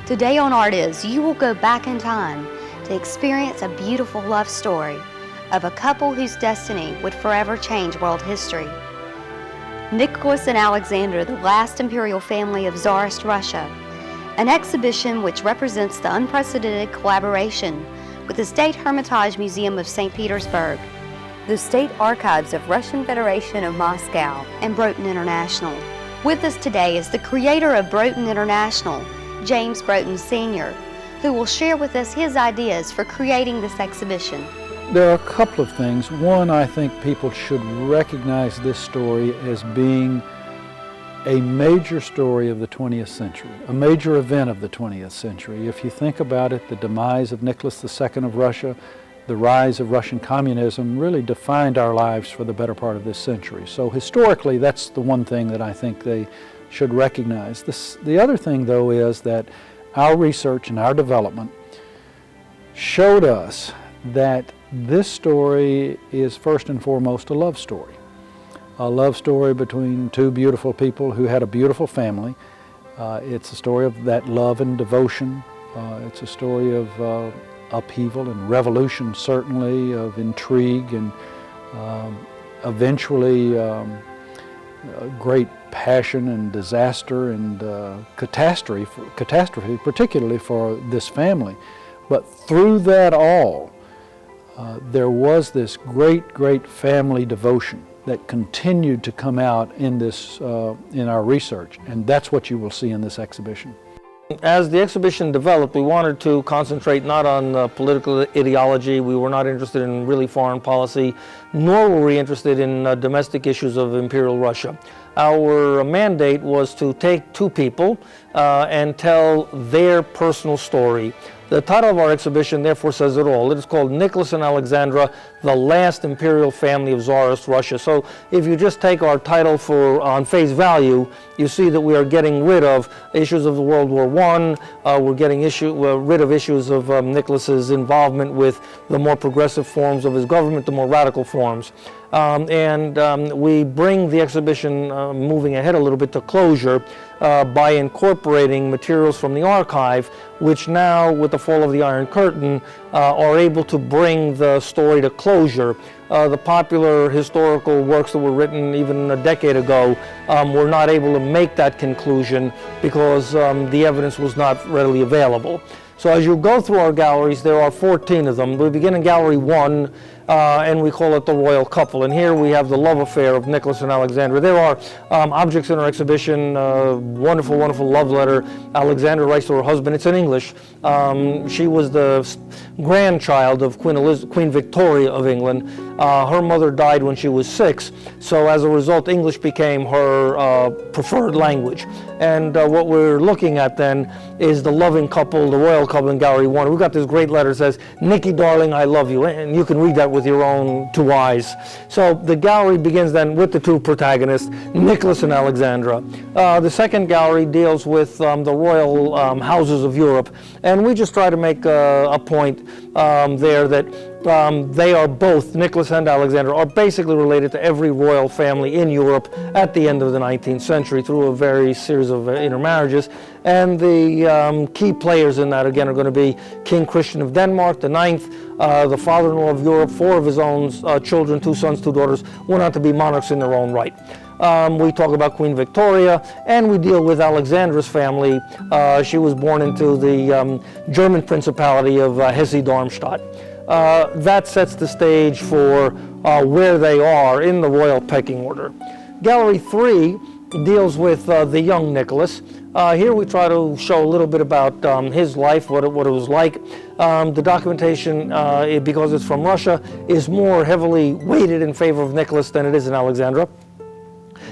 Today on Art Is, you will go back in time to experience a beautiful love story of a couple whose destiny would forever change world history. Nicholas and Alexandra, the last imperial family of Tsarist Russia, an exhibition which represents the unprecedented collaboration with the State Hermitage Museum of St. Petersburg, the State Archives of Russian Federation of Moscow, and Broughton International. With us today is the creator of Broughton International, James Broughton Sr., who will share with us his ideas for creating this exhibition. There are a couple of things. One, I think people should recognize this story as being a major story of the 20th century, a major event of the 20th century. If you think about it, the demise of Nicholas II of Russia, the rise of Russian communism really defined our lives for the better part of this century. So historically, that's the one thing that I think they should recognize. The other thing, though, is that our research and our development showed us that this story is first and foremost a love story between two beautiful people who had a beautiful family. It's a story of that love and devotion. It's a story of upheaval and revolution, certainly, of intrigue and eventually great passion and disaster and catastrophe, particularly for this family. But through that all, there was this great family devotion that continued to come out in this, in our research, and that's what you will see in this exhibition. As the exhibition developed, we wanted to concentrate not on political ideology. We were not interested in really foreign policy, nor were we interested in domestic issues of Imperial Russia. Our mandate was to take two people and tell their personal story. The title of our exhibition therefore says it all. It is called Nicholas and Alexandra, the last imperial family of Tsarist Russia. So if you just take our title on face value, you see that we are getting rid of issues of World War I. We're getting rid of issues of Nicholas's involvement with the more progressive forms of his government, the more radical forms. We bring the exhibition, moving ahead a little bit, to closure by incorporating materials from the archive, which now, with the fall of the Iron Curtain, are able to bring the story to closure. The popular historical works that were written even a decade ago were not able to make that conclusion because the evidence was not readily available. So as you go through our galleries, there are 14 of them. We begin in Gallery 1, and we call it the Royal Couple. And here we have the love affair of Nicholas and Alexandra. There are objects in our exhibition, wonderful love letter Alexandra writes to her husband. It's in English. She was the grandchild of Queen Victoria of England. Her mother died when she was 6, so as a result, English became her preferred language. And what we're looking at then is the loving couple, the royal couple in Gallery 1. We've got this great letter that says, "Nicky, darling, I love you," and you can read that with your own two eyes. So the gallery begins then with the two protagonists, Nicholas and Alexandra. The second gallery deals with the royal houses of Europe, and we just try to make a point there that they are both, Nicholas and Alexandra, are basically related to every royal family in Europe at the end of the 19th century through a very series of intermarriages. And the key players in that, again, are going to be King Christian of Denmark, the 9th, the father-in-law of Europe. 4 of his own children, 2 sons, 2 daughters, went on to be monarchs in their own right. We talk about Queen Victoria, and we deal with Alexandra's family. She was born into the German Principality of Hesse-Darmstadt. That sets the stage for where they are in the royal pecking order. Gallery 3 deals with the young Nicholas. Here we try to show a little bit about his life, what it was like. The documentation, because it's from Russia, is more heavily weighted in favor of Nicholas than it is in Alexandra.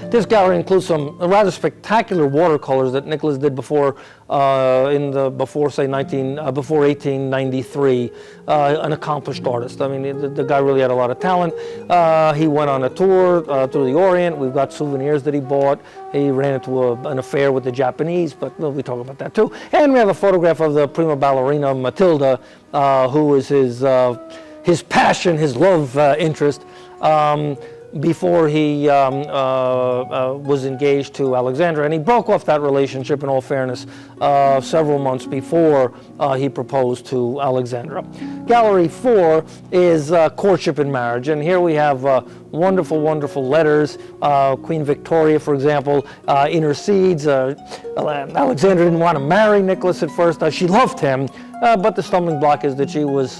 This gallery includes some rather spectacular watercolors that Nicholas did before 1893. An accomplished artist. I mean, the guy really had a lot of talent. He went on a tour through the Orient. We've got souvenirs that he bought. He ran into an affair with the Japanese, but we talk about that too. And we have a photograph of the prima ballerina Matilda, who is his passion, his love interest. before he was engaged to Alexandra, and he broke off that relationship, in all fairness, several months before he proposed to Alexandra. Gallery 4 is courtship and marriage, and here we have wonderful, wonderful letters. Queen Victoria, for example, intercedes. Alexandra didn't want to marry Nicholas at first. She loved him, but the stumbling block is that she was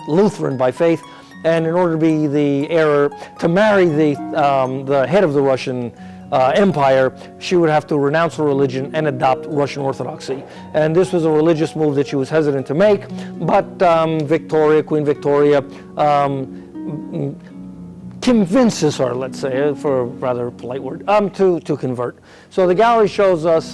Lutheran by faith. And in order to be the heir, to marry the head of the Russian Empire, she would have to renounce her religion and adopt Russian Orthodoxy. And this was a religious move that she was hesitant to make, but Queen Victoria, convinces her, let's say, for a rather polite word, to convert. So the gallery shows us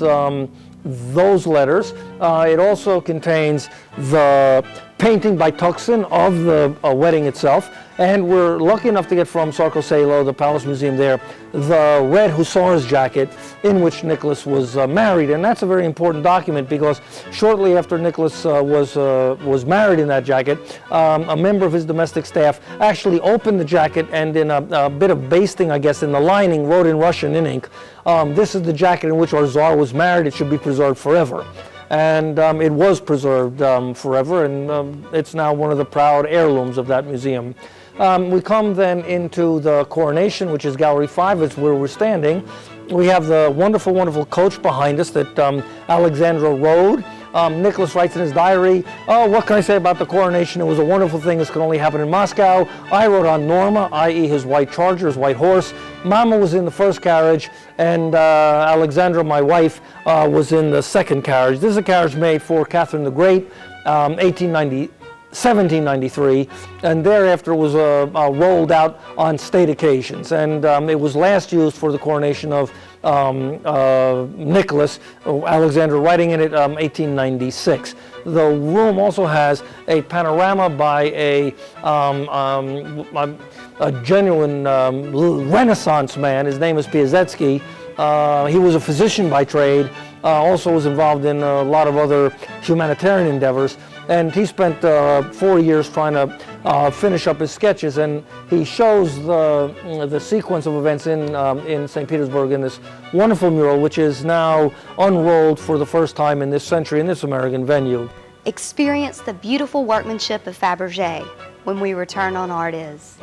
those letters. It also contains the painting by Tuxen of the wedding itself, and we're lucky enough to get from Sarkoselo, the Palace Museum there, the red hussar's jacket in which Nicholas was married, and that's a very important document because shortly after Nicholas was married in that jacket, a member of his domestic staff actually opened the jacket and in a bit of basting, I guess, in the lining, wrote in Russian in ink, "This is the jacket in which our Tsar was married. It should be preserved forever." And it was preserved forever, and it's now one of the proud heirlooms of that museum. We come then into the coronation, which is Gallery 5, it's where we're standing. We have the wonderful, wonderful coach behind us that Alexandra rode. Nicholas writes in his diary, "Oh, what can I say about the coronation? It was a wonderful thing. This could only happen in Moscow. I rode on Norma, i.e. his white charger, his white horse. Mama was in the first carriage, and Alexandra, my wife, was in the second carriage. This is a carriage made for Catherine the Great, 1793, and thereafter was rolled out on state occasions. And it was last used for the coronation of Nicholas, Alexandra writing in it 1896. The room also has a panorama by a genuine Renaissance man. His name is Piasecki. He was a physician by trade, also was involved in a lot of other humanitarian endeavors, and he spent 4 years trying to finish up his sketches, and he shows the sequence of events in St. Petersburg in this wonderful mural, which is now unrolled for the first time in this century in this American venue. Experience the beautiful workmanship of Fabergé when we return on Art Is.